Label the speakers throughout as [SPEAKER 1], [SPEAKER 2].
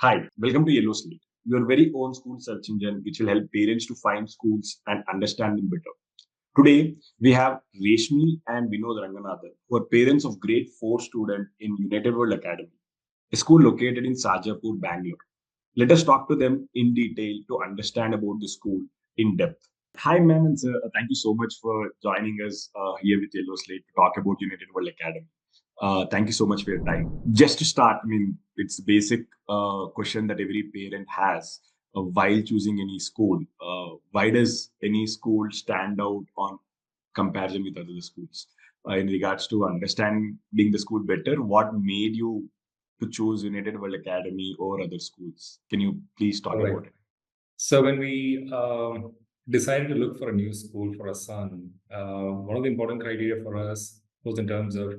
[SPEAKER 1] Hi, welcome to Yellow Slate, your very own school search engine which will help parents to find schools and understand them better. Today, we have Reshmi and Vinod Ranganathan, who are parents of grade 4 student in United World Academy, a school located in Sarjapur, Bangalore. Let us talk to them in detail to understand about the school in depth. Hi, ma'am and sir. Thank you so much for joining us here with Yellow Slate to talk about United World Academy. Thank you so much for your time. Just to start, I mean, it's a basic question that every parent has while choosing any school. Why does any school stand out on comparison with other schools? In regards to understanding the school better, what made you to choose United World Academy or other schools? Can you please talk
[SPEAKER 2] All right.
[SPEAKER 1] about it?
[SPEAKER 2] So when we decided to look for a new school for our son, one of the important criteria for us was in terms of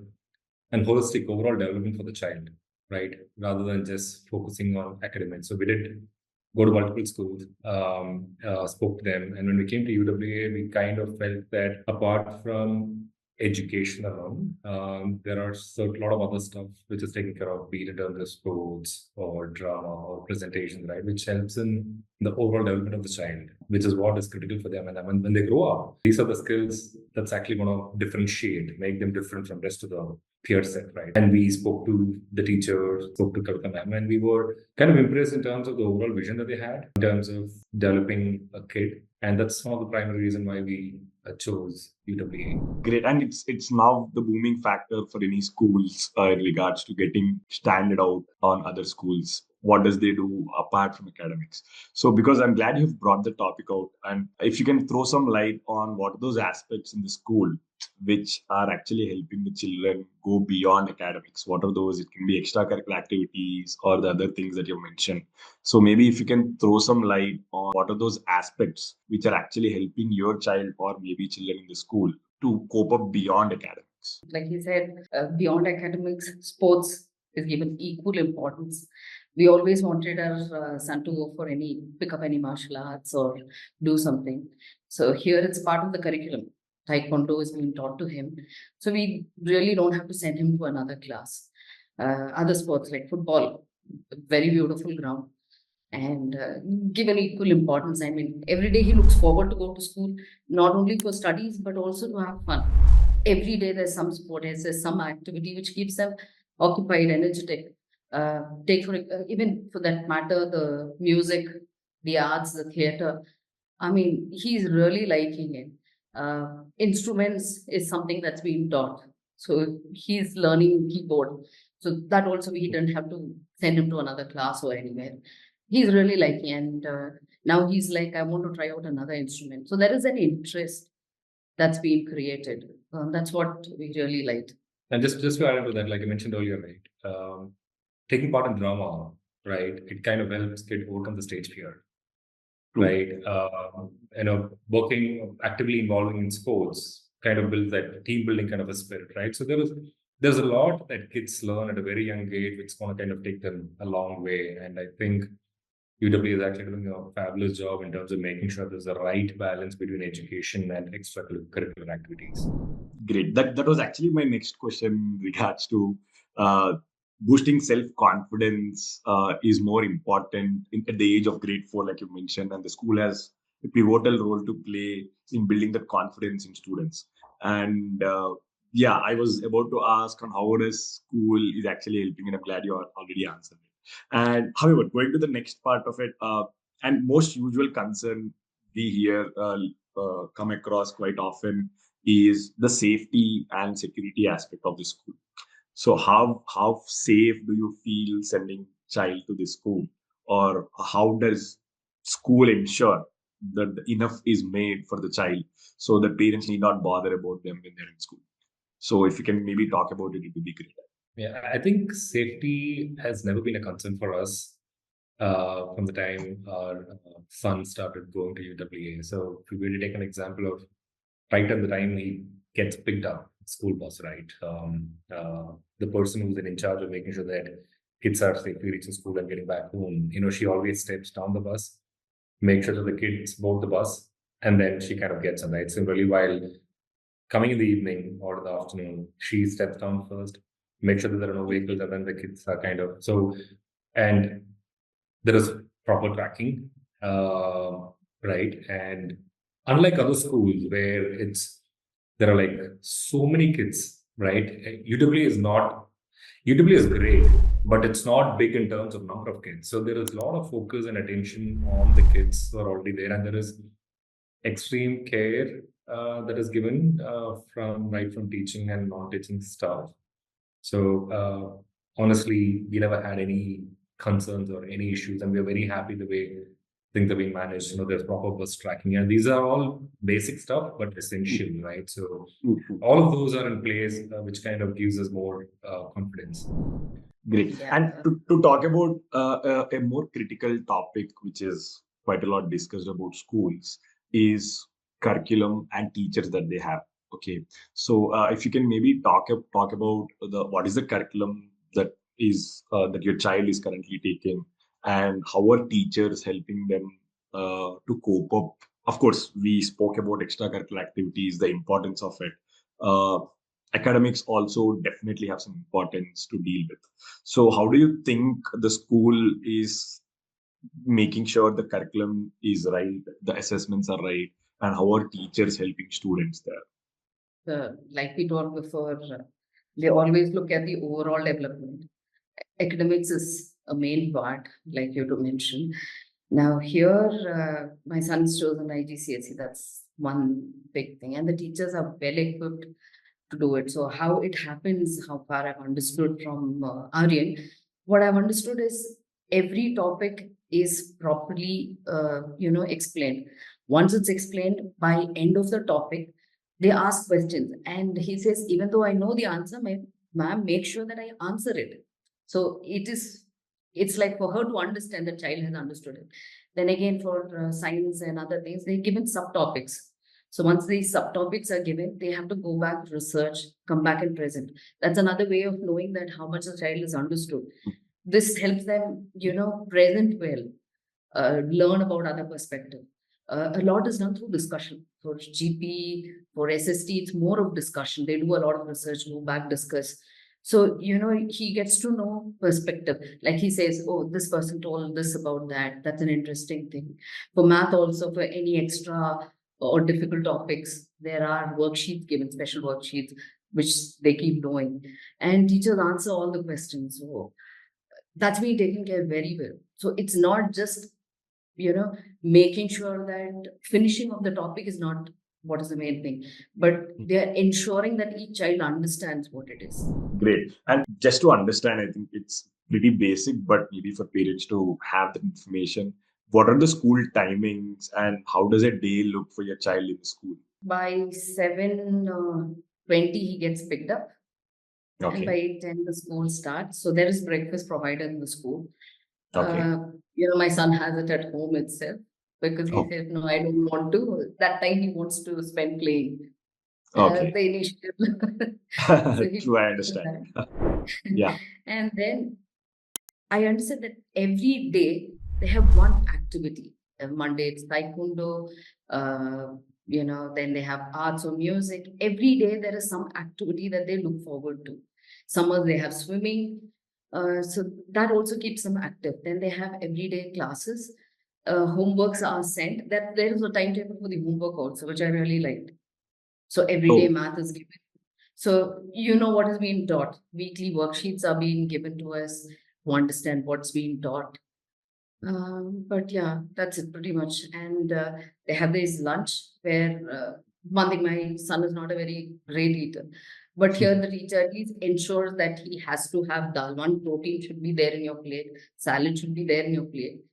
[SPEAKER 2] an holistic overall development for the child, right? Rather than just focusing on academics. So we did go to multiple schools, spoke to them, and when we came to UWA, we kind of felt that apart from education alone, there are a lot of other stuff which is taken care of, be it in terms of sports or drama or presentation, right? Which helps in the overall development of the child, which is what is critical for them. And when they grow up, these are the skills that's actually going to differentiate, make them different from rest of the peer set, right? And we spoke to the teachers, spoke to Kavita ma'am, and we were kind of impressed in terms of the overall vision that they had in terms of developing a kid. And that's one of the primary reason why we chose UWA.
[SPEAKER 1] Great, and it's now the booming factor for any schools in regards to getting standard out on other schools. What does they do apart from academics? So, because I'm glad you've brought the topic out, and if you can throw some light on what are those aspects in the school which are actually helping the children go beyond academics. What are those? It can be extracurricular activities or the other things that you mentioned. So maybe if you can throw some light on what are those aspects which are actually helping your child or maybe children in the school to cope up beyond academics.
[SPEAKER 3] Like he said, beyond academics, sports is given equal importance. We always wanted our son to go for pick up any martial arts or do something. So here it's part of the curriculum. Taekwondo is being taught to him. So we really don't have to send him to another class. Other sports like football, very beautiful ground and given equal importance. I mean, every day he looks forward to go to school, not only for studies, but also to have fun. Every day there's some sport, there's some activity which keeps them occupied, energetic. Take for even for that matter, the music, the arts, the theater. I mean, he's really liking it. Instruments is something that's being taught. So he's learning keyboard. So that also we didn't have to send him to another class or anywhere. He's really liking, and now he's like, I want to try out another instrument. So there is an interest that's being created. That's what we really liked.
[SPEAKER 2] And just to add into that, like I mentioned earlier, right, taking part in drama, right, it kind of helps kid overcome the stage fear, right? Working actively involving in sports kind of builds that team building kind of a spirit, right? So there's a lot that kids learn at a very young age, which is going to kind of take them a long way. And I think UW is actually doing a fabulous job in terms of making sure there's a right balance between education and extracurricular activities.
[SPEAKER 1] Great. That was actually my next question in regards to uh, boosting self-confidence is more important at the age of grade 4, like you mentioned, and the school has a pivotal role to play in building that confidence in students. And yeah, I was about to ask on how does school is actually helping, and I'm glad you already answered it. And however, going to the next part of it, and most usual concern we hear come across quite often is the safety and security aspect of the school. So how safe do you feel sending child to the school, or how does school ensure that enough is made for the child so that parents need not bother about them when they're in school? So if you can maybe talk about it, it would be great.
[SPEAKER 2] Yeah, I think safety has never been a concern for us from the time our son started going to UWA. So if we really take an example of right at the time he gets picked up, school bus, right? The person who's in charge of making sure that kids are safely reaching school and getting back home, she always steps down the bus, make sure that the kids board the bus, and then she kind of gets on, right? So really while coming in the evening or the afternoon, she steps down first, make sure that there are no vehicles, and then the kids are kind of so. And there is proper tracking, right? And unlike other schools where there are like so many kids, right? UW is great, but it's not big in terms of number of kids. So there is a lot of focus and attention on the kids who are already there, and there is extreme care that is given from teaching and non-teaching staff. So honestly, we never had any concerns or any issues, and we're very happy the way things are being managed. There's proper bus tracking, and these are all basic stuff, but essential, right? So all of those are in place, which kind of gives us more confidence.
[SPEAKER 1] Great.
[SPEAKER 3] Yeah.
[SPEAKER 1] And to talk about a more critical topic, which is quite a lot discussed about schools, is curriculum and teachers that they have. Okay. So if you can maybe talk about what is the curriculum that your child is currently taking, and how are teachers helping them to cope up. Of course, we spoke about extracurricular activities, the importance of it. Uh, Academics also definitely have some importance to deal with. So, how do you think the school is making sure the curriculum is right, the assessments are right, and how are teachers helping students there?
[SPEAKER 3] Like we talked before, they always look at the overall development. Academics is a main part, like you to mention. Now here, my son's chosen IGCSE. That's one big thing, and the teachers are well equipped to do it. So how it happens, how far I've understood from Aryan, what I've understood is every topic is properly, explained. Once it's explained, by end of the topic, they ask questions, and he says, even though I know the answer, ma'am, make sure that I answer it. So it's like for her to understand, the child has understood it. Then again, for science and other things, they're given subtopics. So once these subtopics are given, they have to go back, research, come back and present. That's another way of knowing that how much the child is understood. This helps them, present well, learn about other perspective. A lot is done through discussion. For GP, for SST, it's more of discussion. They do a lot of research, go back, discuss. So, he gets to know perspective. Like he says, oh, this person told this about that. That's an interesting thing. For math also, for any extra or difficult topics, there are worksheets given, special worksheets, which they keep doing. And teachers answer all the questions. So that's being taken care very well. So it's not just, making sure that finishing of the topic is not what is the main thing, but they're ensuring that each child understands what it is.
[SPEAKER 1] Great. And just to understand, I think it's pretty basic, but maybe for parents to have the information. What are the school timings, and how does a day look for your child in the school?
[SPEAKER 3] By 7:20, he gets picked up.
[SPEAKER 1] Okay.
[SPEAKER 3] And by 8:10, the school starts. So there is breakfast provided in the school.
[SPEAKER 1] Okay.
[SPEAKER 3] My son has it at home itself, because he says, no, I don't want to. That time he wants to spend playing.
[SPEAKER 1] Okay.
[SPEAKER 3] The initiative.
[SPEAKER 1] True, I understand. Yeah.
[SPEAKER 3] And then I understand that every day they have one activity. Monday it's taekwondo, then they have arts or music. Every day there is some activity that they look forward to. Summers they have swimming. So that also keeps them active. Then they have everyday classes. Homeworks are sent. That there is a timetable for the homework also, which I really liked. So everyday math is given. So what is being taught. Weekly worksheets are being given to us to understand what's being taught. But yeah, that's it pretty much. And they have this lunch where one thing, my son is not a very great eater. But here the teacher at least ensures that he has to have dal. One protein should be there in your plate. Salad should be there in your plate.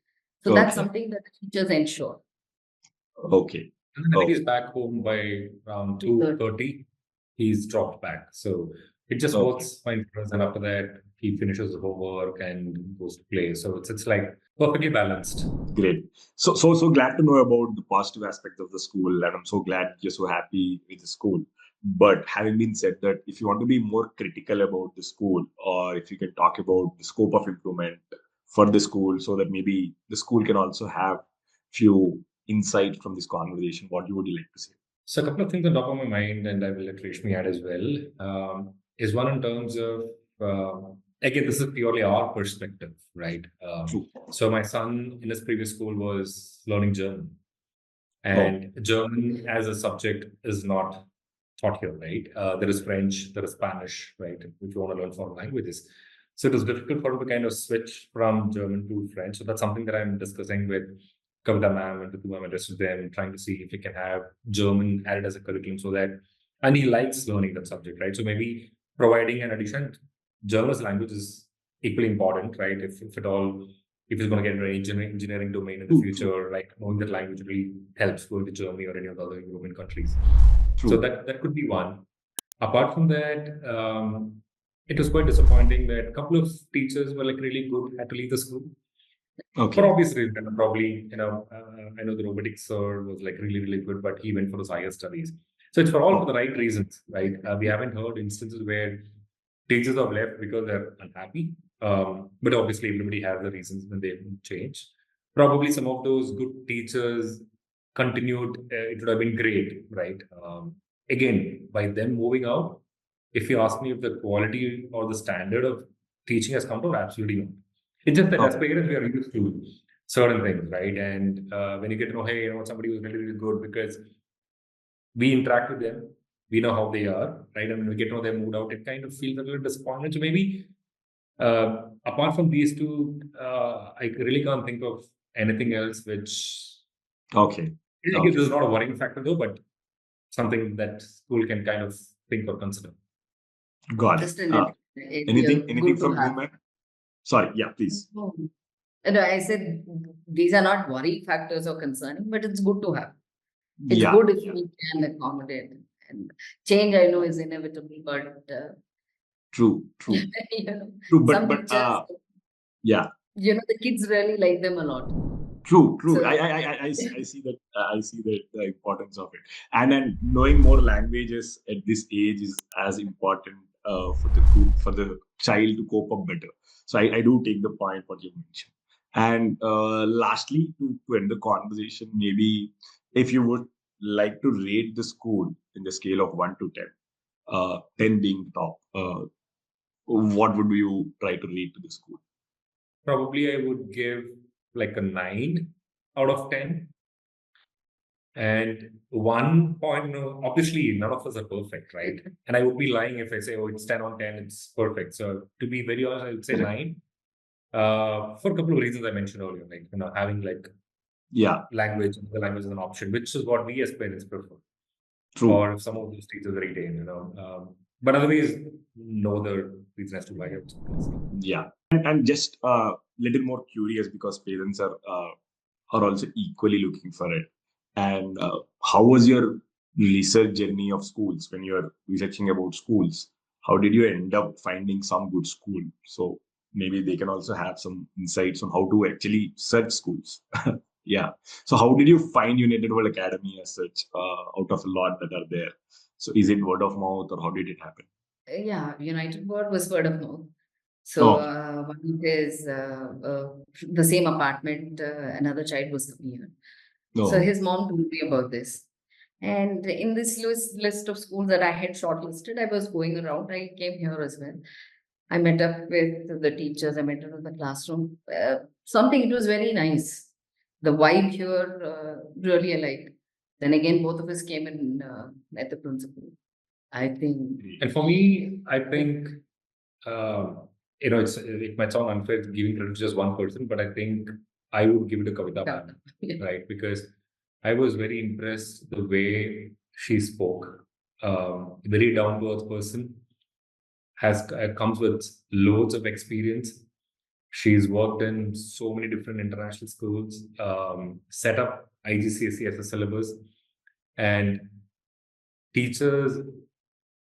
[SPEAKER 3] So that's something that the teachers ensure.
[SPEAKER 1] Okay.
[SPEAKER 2] And then he's back home by around 2:30. He's dropped back. So it just works fine for us. And after that, he finishes the homework and goes to play. So it's like perfectly balanced.
[SPEAKER 1] Great. So glad to know about the positive aspects of the school, and I'm so glad you're so happy with the school. But having been said that, if you want to be more critical about the school, or if you can talk about the scope of improvement for the school, so that maybe the school can also have few insights from this conversation, what would you like to say?
[SPEAKER 2] So a couple of things on top of my mind, and I will let Reshmi add as well, is one in terms of again, this is purely our perspective, right?
[SPEAKER 1] True.
[SPEAKER 2] So my son in his previous school was learning German,
[SPEAKER 1] Oh,
[SPEAKER 2] and German as a subject is not taught here, right? There is French, there is Spanish, right? If you want to learn foreign languages. So it was difficult for him to kind of switch from German to French. So that's something that I'm discussing with Kavita ma'am and Ritu ma'am and rest of them, trying to see if we can have German added as a curriculum so that, and he likes learning that subject, right? So maybe providing an addition, German as a language is equally important, right? If at all, if he's going to get into an engineering domain in the
[SPEAKER 1] true,
[SPEAKER 2] future, like knowing that language really helps going to Germany or any of the other European countries. So
[SPEAKER 1] true.
[SPEAKER 2] that could be one. Apart from that, it was quite disappointing that a couple of teachers were like really good, had to leave the school for
[SPEAKER 1] Okay.
[SPEAKER 2] obvious reasons. Probably, I know the robotics sir was like really, really good, but he went for his higher studies. So it's for all for the right reasons, right? We haven't heard instances where teachers have left because they're unhappy. But obviously, everybody has the reasons when they change. Probably some of those good teachers continued. It would have been great, right? Again, by them moving out, if you ask me if the quality or the standard of teaching has come down, absolutely not. It's just that as
[SPEAKER 1] Okay.
[SPEAKER 2] parents, we are used to certain things, right? And when you get to know, hey, somebody was really, really good because we interact with them, we know how they are, right? And when we get to know them moved out, it kind of feels a little disappointment. So maybe apart from these two, I really can't think of anything else which
[SPEAKER 1] Okay.
[SPEAKER 2] I guess
[SPEAKER 1] Okay.
[SPEAKER 2] this is not a worrying factor though, but something that school can kind of think or consider.
[SPEAKER 1] Got it.
[SPEAKER 3] Just an idea,
[SPEAKER 1] Anything
[SPEAKER 3] good to
[SPEAKER 1] from you,
[SPEAKER 3] have.
[SPEAKER 1] ma'am? Sorry. Yeah, please.
[SPEAKER 3] No, no, I said these are not worry factors or concerning, but it's good to have. It's
[SPEAKER 1] Yeah.
[SPEAKER 3] good if we can accommodate. And change, I know, is inevitable, but
[SPEAKER 1] True. True.
[SPEAKER 3] you know,
[SPEAKER 1] True.
[SPEAKER 3] some
[SPEAKER 1] But
[SPEAKER 3] teachers,
[SPEAKER 1] yeah.
[SPEAKER 3] the kids really like them a lot.
[SPEAKER 1] True.
[SPEAKER 3] So
[SPEAKER 1] I see that. I see the importance of it, and then knowing more languages at this age is as important for the child to cope up better. So I do take the point what you mentioned. And lastly, to end the conversation, maybe if you would like to rate the school in the scale of 1 to 10, 10 being top, what would you try to rate to the school?
[SPEAKER 2] Probably I would give like a 9 out of 10. And 1 point, obviously none of us are perfect, right? And I would be lying if I say, oh, it's 10 on 10, it's perfect. So to be very honest, I would say 9. For a couple of reasons I mentioned earlier, like having like
[SPEAKER 1] Yeah.
[SPEAKER 2] the language is an option, which is what we as parents prefer.
[SPEAKER 1] True.
[SPEAKER 2] Or if some of those teachers retain, but otherwise, no other reason as to why I would say.
[SPEAKER 1] Yeah. And just little more curious because parents are also equally looking for it. And how was your research journey of schools when you're researching about schools? How did you end up finding some good school? So maybe they can also have some insights on how to actually search schools. Yeah. So how did you find United World Academy as such out of a lot that are there? So is it word of mouth or how did it happen?
[SPEAKER 3] yeah, United World was word of mouth. So
[SPEAKER 1] Oh,
[SPEAKER 3] one is the same apartment, another child was coming here. So
[SPEAKER 1] no.
[SPEAKER 3] his mom told me about this. And in this list of schools that I had shortlisted, I was going around. I came here as well. I met up with the teachers. I met up in the classroom. Something, it was very nice. The vibe here, really I liked. Then again, both of us came in at the principal. I think,
[SPEAKER 2] And for me, I think, it might sound unfair giving credit to just one person, but I think I would give it to Kavita ma'am, right? Because I was very impressed the way she spoke. Very down to earth person, comes with loads of experience. She's worked in so many different international schools, set up IGCSE as a syllabus, and teachers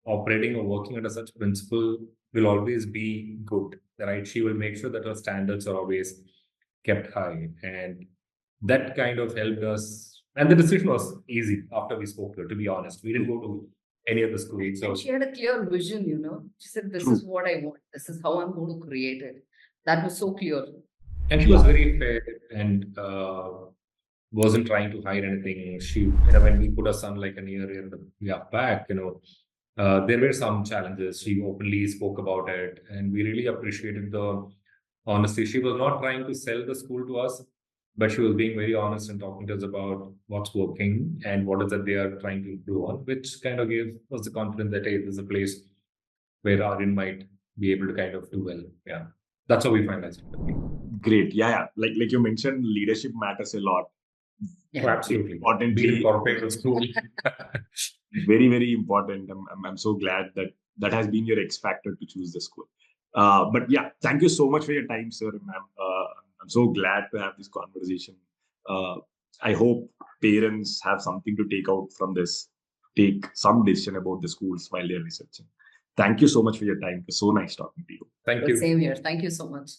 [SPEAKER 2] operating or working under such principle will always be good, right? She will make sure that her standards are always kept high, and that kind of helped us. And the decision was easy after we spoke to her. To be honest, we didn't go to any other school. So
[SPEAKER 3] and she had a clear vision, She said, this
[SPEAKER 1] True.
[SPEAKER 3] is what I want. This is how I'm going to create it. That was so clear.
[SPEAKER 2] and she was very fair and wasn't trying to hide anything. She, when we put our son like a year and a half back, There were some challenges. She openly spoke about it, and we really appreciated the honesty. She was not trying to sell the school to us, but she was being very honest and talking to us about what's working and what is that they are trying to improve on, which kind of gave us the confidence that, hey, this is a place where Aryan might be able to kind of do well. Yeah, that's how we finalized it.
[SPEAKER 1] Great. Yeah. Like you mentioned, leadership matters a lot.
[SPEAKER 3] Yeah.
[SPEAKER 2] Absolutely. Be
[SPEAKER 1] Importantly,
[SPEAKER 2] in corporate school.
[SPEAKER 1] very, very important. I'm so glad that has been your X factor to choose the school. But yeah, thank you so much for your time, sir, ma'am. I'm so glad to have this conversation. I hope parents have something to take out from this, take some decision about the schools while they're researching. Thank you so much for your time. It was so nice talking to you.
[SPEAKER 2] Thank you.
[SPEAKER 3] Same here. Thank you so much.